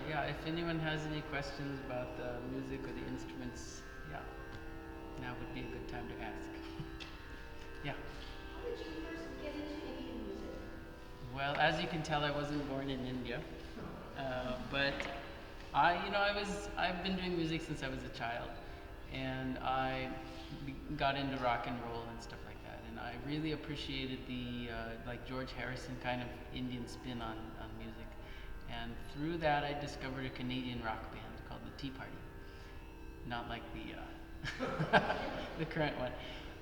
Yeah, if anyone has any questions about the music or the instruments, yeah, now would be a good time to ask. Yeah. How did you first get into Indian music? Well, as you can tell, I wasn't born in India, but I've been doing music since I was a child, and got into rock and roll and stuff like that, and I really appreciated the like George Harrison kind of Indian spin on music, and through that I discovered a Canadian rock band called the Tea Party, not like the the current one.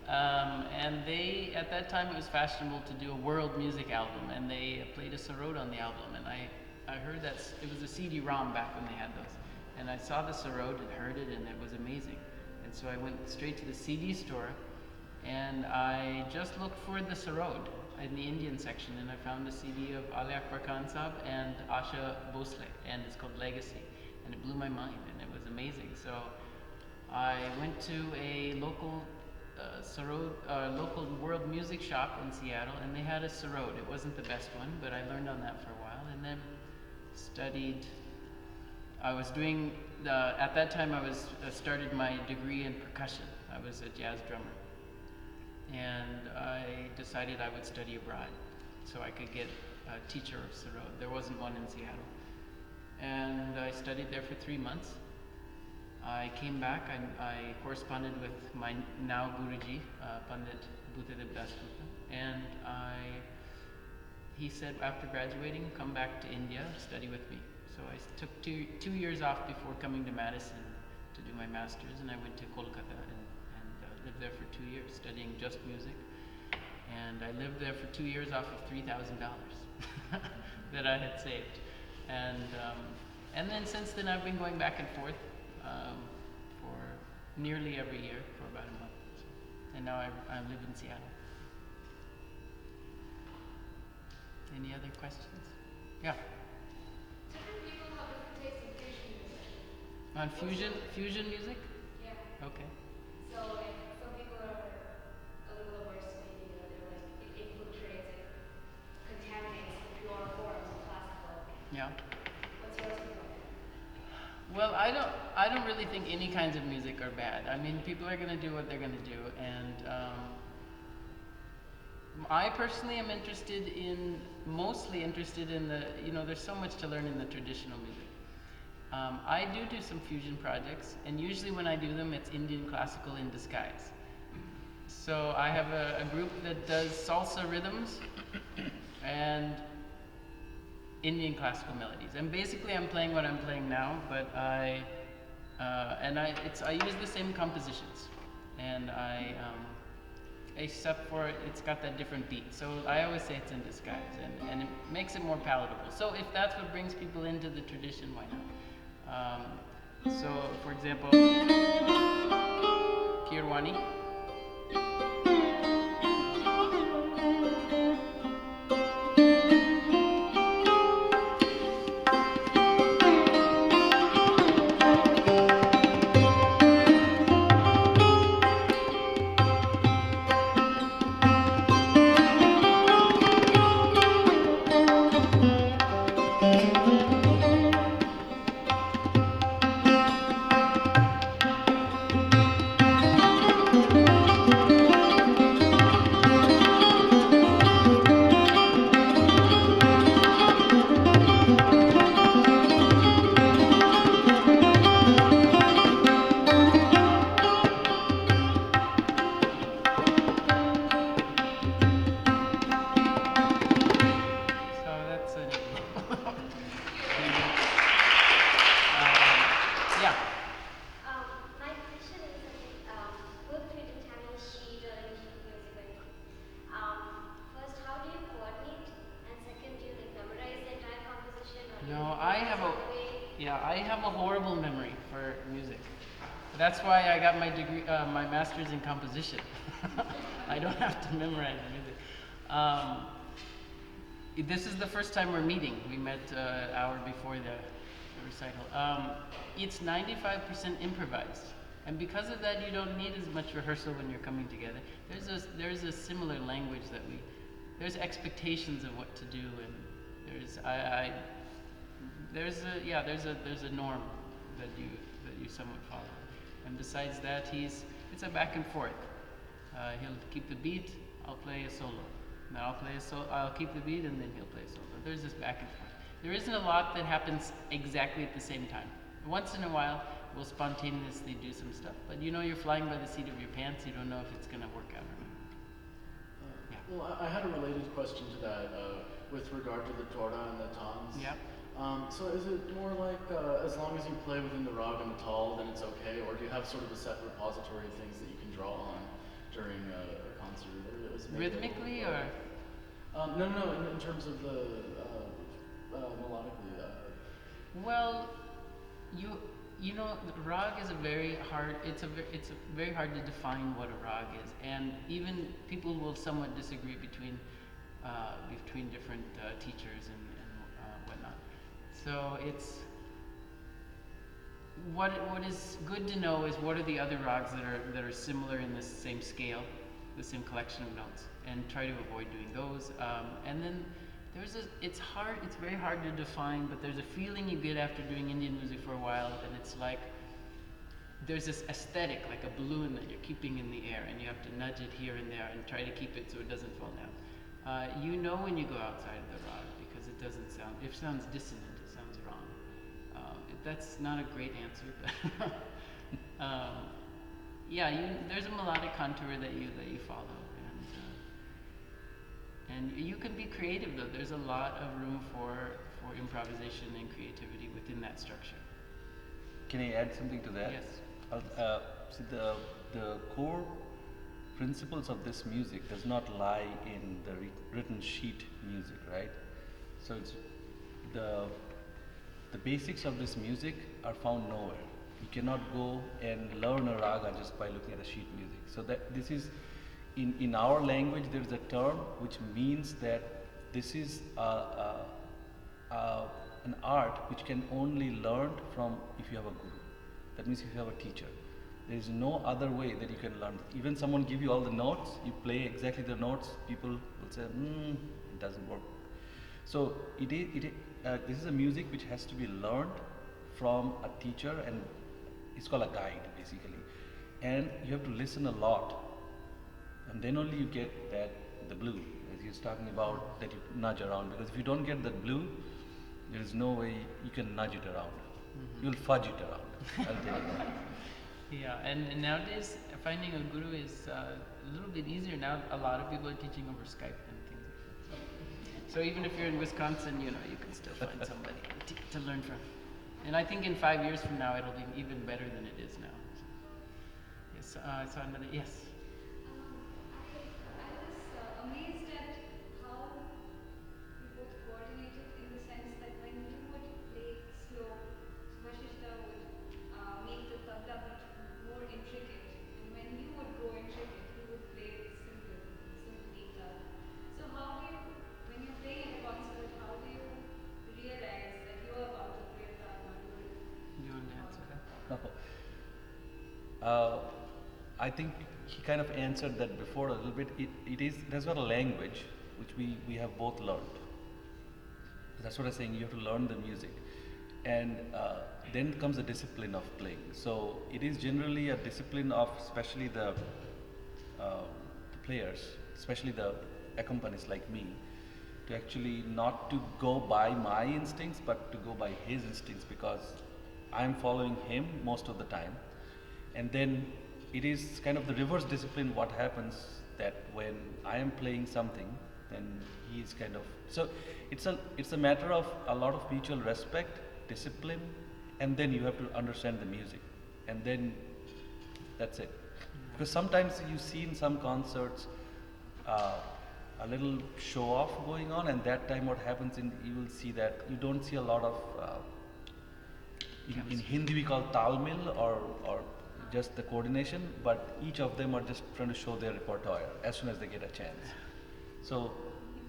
And they, at that time, it was fashionable to do a world music album, and they played a Sarod on the album. And I heard that it was a CD-ROM back when they had those. And I saw the Sarod and heard it, and it was amazing. And so I went straight to the CD store, and I just looked for the Sarod in the Indian section, and I found a CD of Ali Akbar Khan Saab and Asha Bhosle, and it's called Legacy. And it blew my mind, and it was amazing. So I went to a local Sarod, local world music shop in Seattle, and they had a Sarod. It wasn't the best one, but I learned on that for a while, and then studied. I was doing at that time I was started my degree in percussion. I was a jazz drummer, and I decided I would study abroad so I could get a teacher of Sarod. There wasn't one in Seattle, and I studied there for 3 months. I came back, I corresponded with my now Guruji, Pandit Bhuttadev Das Gupta, and he said after graduating, come back to India, study with me. So I took two years off before coming to Madison to do my master's, and I went to Kolkata and lived there for 2 years studying just music. And I lived there for 2 years off of $3,000 that I had saved. And then since then I've been going back and forth for nearly every year for about a month. And now I live in Seattle. Any other questions? Yeah. Different people have different tastes in fusion music. On fusion music? Yeah. Okay. So like some people are a little averse to maybe they're like it infiltrates, it contaminates the pure forms of classical. Yeah. What's your take on it? Well, I don't really think any kinds of music are bad. I mean, people are going to do what they're going to do, and I personally am mostly interested in the, there's so much to learn in the traditional music. I do some fusion projects, and usually when I do them, it's Indian classical in disguise. So I have a group that does salsa rhythms and Indian classical melodies, and basically I'm playing what I'm playing now, but I use the same compositions, and except for it's got that different beat. So I always say it's in disguise, and it makes it more palatable. So if that's what brings people into the tradition, why not? So for example, Kirwani. I have a horrible memory for music. That's why I got my degree, my master's in composition. I don't have to memorize music. This is the first time we're meeting. We met an hour before the recital. It's 95% improvised. And because of that, you don't need as much rehearsal when you're coming together. There's a similar language that there's expectations of what to do, and there's a norm that you somewhat follow, and besides that, it's a back and forth. He'll keep the beat, I'll play a solo. Then I'll keep the beat, and then he'll play a solo. There's this back and forth. There isn't a lot that happens exactly at the same time. Once in a while, we'll spontaneously do some stuff, but you're flying by the seat of your pants. You don't know if it's going to work out or not. Yeah. Well, I had a related question to that with regard to the torda and the tons. Yeah. So is it more like as long as you play within the raga and the tal, then it's okay, or do you have sort of a set repository of things that you can draw on during a concert? Rhythmically, or? No, in terms of the melodically. Well, the rag is a very hard. It's very hard to define what a rag is, and even people will somewhat disagree between different teachers and whatnot. So it's what is good to know is what are the other rags that are similar in the same scale, the same collection of notes, and try to avoid doing those. And then it's very hard to define, but there's a feeling you get after doing Indian music for a while, and it's like there's this aesthetic, like a balloon that you're keeping in the air, and you have to nudge it here and there and try to keep it so it doesn't fall down. When you go outside of the rag, because it sounds dissonant, it sounds wrong. That's not a great answer, but there's a melodic contour that you follow. And you can be creative, though. There's a lot of room for improvisation and creativity within that structure. Can I add something to that? Yes. See, the core principles of this music does not lie in the written sheet music, right? So it's the basics of this music are found nowhere. You cannot go and learn a raga just by looking at a sheet music. So that this is in our language, there is a term which means that this is an art which can only learn from if you have a guru. That means if you have a teacher. There is no other way that you can learn. Even someone give you all the notes, you play exactly the notes, people will say, it doesn't work. So this is a music which has to be learned from a teacher, and it's called a guide basically. And you have to listen a lot. And then only you get the blue, as you're talking about, that you nudge around. Because if you don't get that blue, there is no way you can nudge it around. Mm-hmm. You'll fudge it around. I'll tell you that. Yeah, and nowadays finding a guru is a little bit easier. Now a lot of people are teaching over Skype and things like that. So even if you're in Wisconsin, you can still find somebody to learn from. And I think in 5 years from now, it'll be even better than it is now. Yes, so another, yes. I was amazed at how you both coordinated in the sense that when you would play slow, Subhasis would make the tabla beat more intricate, and when you would go intricate, he would play simple beat. So when you're playing at a concert, how do you realize that you're about to play a tabla? You want to answer that? I think he kind of answered that before a little bit. That's not a language which we have both learned. That's what I'm saying. You have to learn the music, and then comes the discipline of playing. So it is generally a discipline of, especially the players, especially the accompanists like me, to actually not to go by my instincts, but to go by his instincts, because I'm following him most of the time. And then it is kind of the reverse discipline. What happens that when I am playing something, then he is kind of, so it's a matter of a lot of mutual respect, discipline, and then you have to understand the music, and then that's it. Because sometimes you see in some concerts a little show off going on, and that time what happens you will see that you don't see a lot of in Hindi we call talmil or just the coordination, but each of them are just trying to show their repertoire as soon as they get a chance. So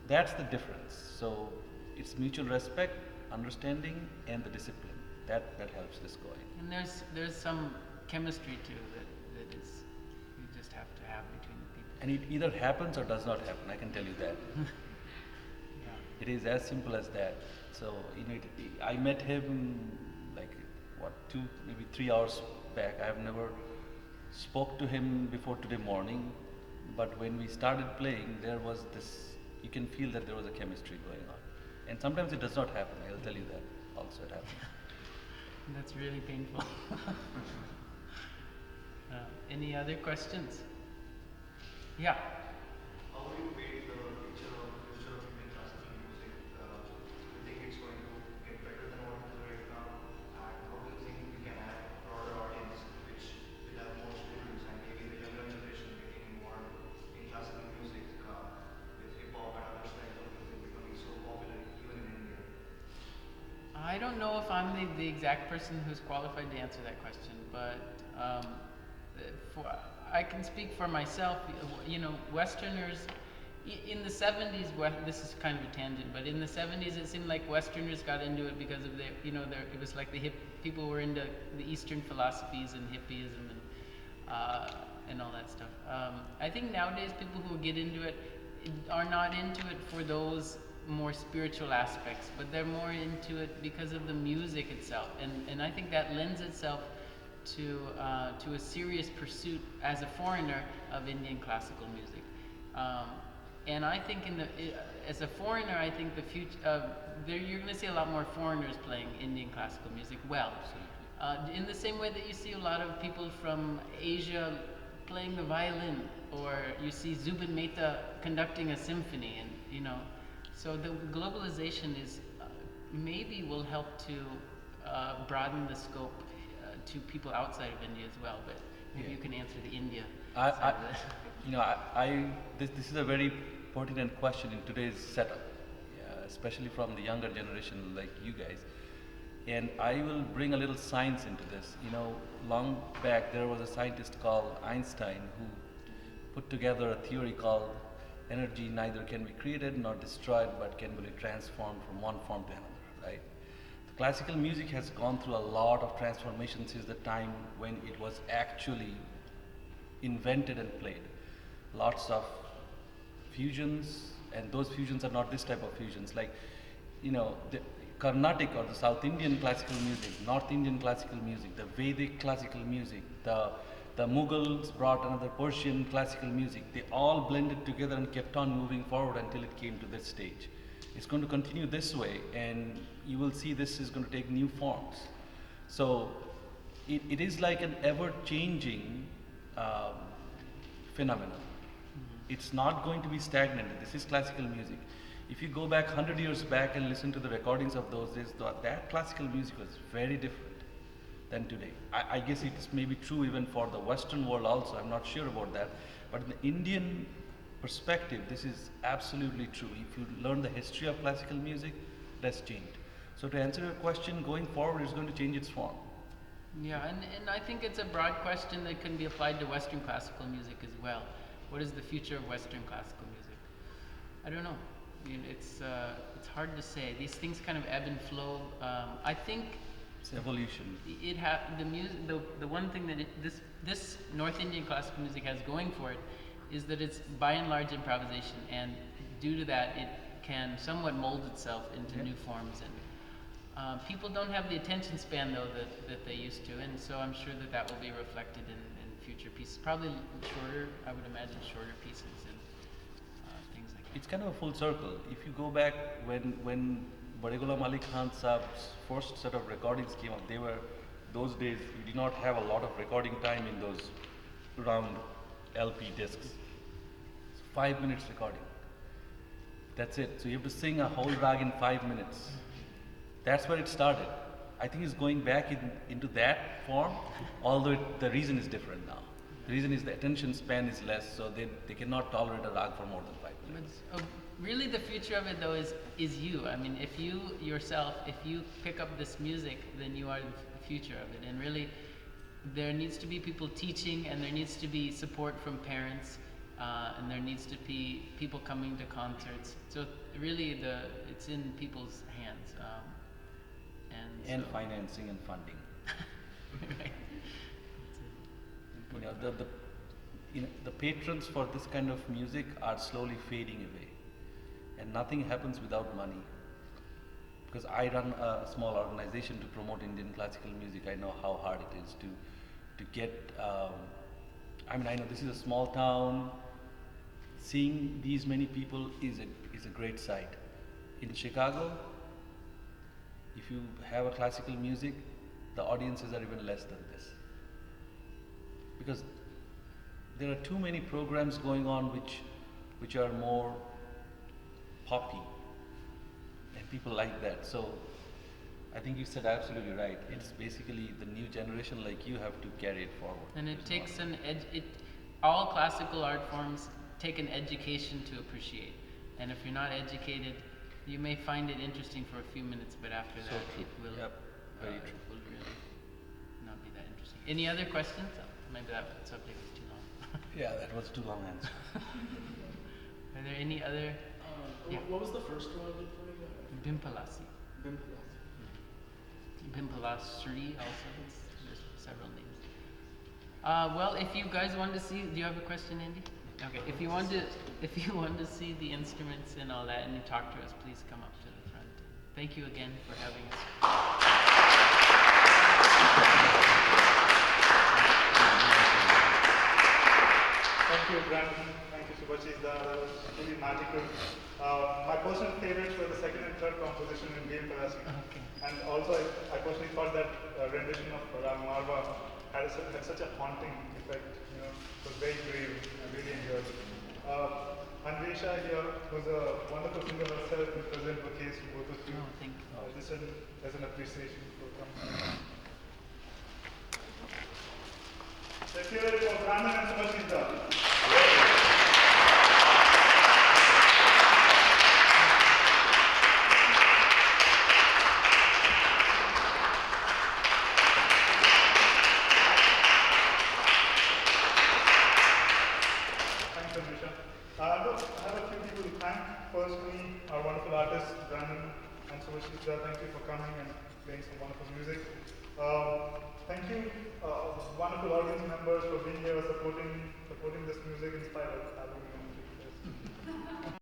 that's the difference. So it's mutual respect, understanding, and the discipline. That helps this going. And there's some chemistry too that is you just have to have between the people. And it either happens or does not happen. I can tell you that. Yeah. It is as simple as that. So I met him like what 2 maybe 3 hours back. I have never spoke to him before today morning, but when we started playing, there was this. You can feel that there was a chemistry going on, and sometimes it does not happen. I'll tell you that also it happens. That's really painful. Any other questions? Yeah. How do you paint the picture of the future of Indian classical music? Do you think it's going to get better than what it is right now? And how do you think we can have a broader audience which will have more students and maybe the younger generation getting involved in classical music with hip hop and other styles of music becoming so popular even in India? I don't know if I'm the exact person who's qualified to answer that question, but I can speak for myself. You know, Westerners in the 70s. This is kind of a tangent, but in the 70s, it seemed like Westerners got into it because of it was like the hip people were into the Eastern philosophies and hippieism and all that stuff. I think nowadays people who get into it are not into it for those more spiritual aspects, but they're more into it because of the music itself, and I think that lends itself to a serious pursuit as a foreigner of Indian classical music. And I think as a foreigner, I think the future you're going to see a lot more foreigners playing Indian classical music well. In the same way that you see a lot of people from Asia playing the violin, or you see Zubin Mehta conducting a symphony, and so the globalization is maybe will help to broaden the scope to people outside of India as well. But maybe you can answer the India side of it. This is a very pertinent question in today's setup, especially from the younger generation like you guys. And I will bring a little science into this. Long back there was a scientist called Einstein who put together a theory called energy neither can be created nor destroyed, but can be transformed from one form to another, right? The classical music has gone through a lot of transformation since the time when it was actually invented and played. Lots of fusions, and those fusions are not this type of fusions. Like, the Carnatic or the South Indian classical music, North Indian classical music, the Vedic classical music, the Mughals brought another Persian classical music. They all blended together and kept on moving forward until it came to this stage. It's going to continue this way, and you will see this is going to take new forms. So it is like an ever-changing phenomenon. It's not going to be stagnant. This is classical music. If you go back 100 years back and listen to the recordings of those days, that classical music was very different than today. I guess it's maybe true even for the Western world also. I'm not sure about that. But in the Indian perspective, this is absolutely true. If you learn the history of classical music, that's changed. So to answer your question, going forward, it's going to change its form. Yeah, and I think it's a broad question that can be applied to Western classical music as well. What is the future of Western classical music? I don't know. It's hard to say. These things kind of ebb and flow. I think it's evolution. The one thing that this North Indian classical music has going for it is that it's by and large improvisation, and due to that, it can somewhat mold itself into new forms. And people don't have the attention span though that they used to, and so I'm sure that will be reflected in future pieces. Probably shorter, I would imagine, shorter pieces and things like that. It's kind of a full circle. If you go back when Bade Ghulam Ali Khan Saab's first set of recordings came up, those days you did not have a lot of recording time in those round LP discs. 5 minutes recording. That's it. So you have to sing a whole rag in 5 minutes. That's where it started. I think it's going back into that form, although the reason is different now. The reason is the attention span is less, so they cannot tolerate a rag for more than 5 minutes. But really the future of it though is you. I mean, if you pick up this music, then you are the future of it. And really, there needs to be people teaching, and there needs to be support from parents, and there needs to be people coming to concerts. So really, it's in people's hands. And financing and funding. Right. The patrons for this kind of music are slowly fading away, and nothing happens without money. because I run a small organization to promote Indian classical music. I know how hard it is to get. I mean, I know this is a small town. Seeing these many people is a great sight. In Chicago, if you have a classical music, the audiences are even less than this, because there are too many programs going on which are more poppy, and people like that. So I think you said absolutely right. It's basically the new generation like you have to carry it forward. And it takes all classical art forms take an education to appreciate. And if you're not educated, you may find it interesting for a few minutes, but after So that true. it will, Yep. Very it true. will really not be that interesting. Any other questions? Oh, maybe that subject was too long. Yeah, that was too long answer. Are there any other? Yeah. What was the first one you played? Bimpalasi. Bimpalasi. Bimpalasri also. There's several names. Well, if you guys want to see, do you have a question, Andy? Okay. If you want to see the instruments and all that, and you talk to us, please come up to the front. Thank you again for having us. Thank you, Brandon. Thank you, Subhasis. That was really magical. My personal favorites were the second and third composition in Game Palasi. Okay. And also, I personally thought that rendition of Raga Marva had such a haunting effect. You know, it was very brave. I really enjoyed it. Andresha here, who's a wonderful singer herself, will present the case to both of you. Oh, thank you. Just as an appreciation for coming. Let's hear it for Brandon and Subhasis. Thanks, Andresha. Look, I have a few people to thank. Firstly, our wonderful artists, Brandon and Subhasis. Thank you for coming and playing some wonderful music. Thank you, wonderful audience members, for being here, supporting this music in spite of having me on.